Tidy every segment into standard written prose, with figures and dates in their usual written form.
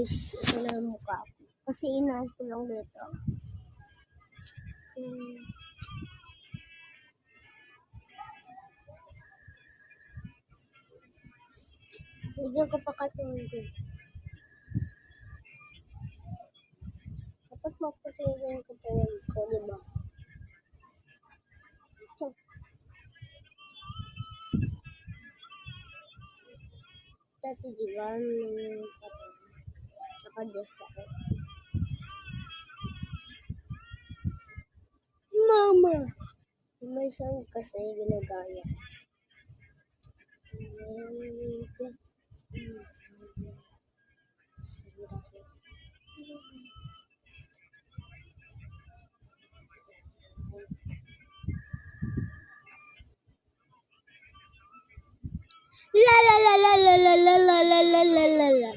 Ito na ang mukha ko. Kasi inaan ko lang dito. Bigyan ko pa katulad. Dapat mapusin yung katulad ko, diba? Ito. Dati diba, nakados ako. Mama! May saan kasi ginagaya. La la la la la la la la la la la la la.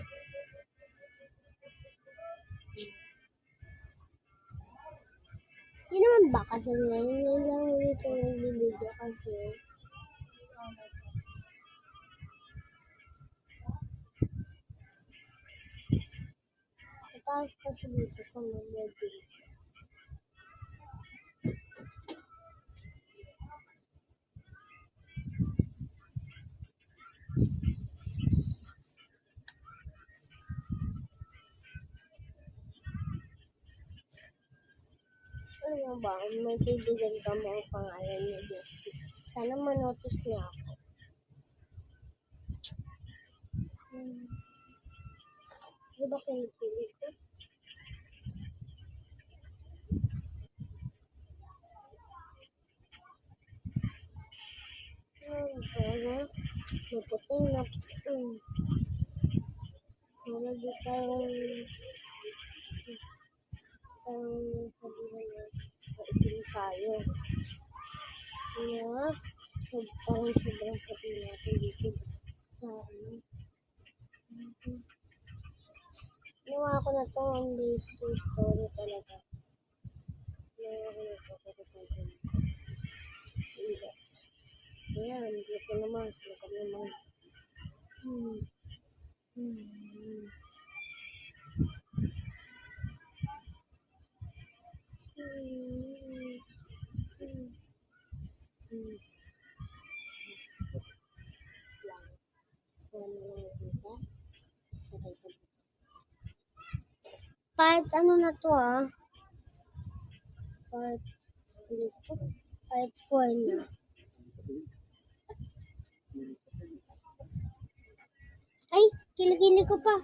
Hindi naman ba kasi ngayon lang dito nagbibideo kasi mataas kasi dito sa mga video. Ano ba? May kaibigan ka mo ang pangalan niya Jessie. Sana manotice niya ako. Di ba pinipili ko? Naputing na malagi tayong sabihin na maitin tayo. Kaya, parang sobrang pati natin dito sa ano. Ginawa ko na to ang basic story talaga. Ginawa ko na to pero pwede. Ayan, dito naman. Sila naman. Part ano na to part 4 na. Ay, kilikili ko pa.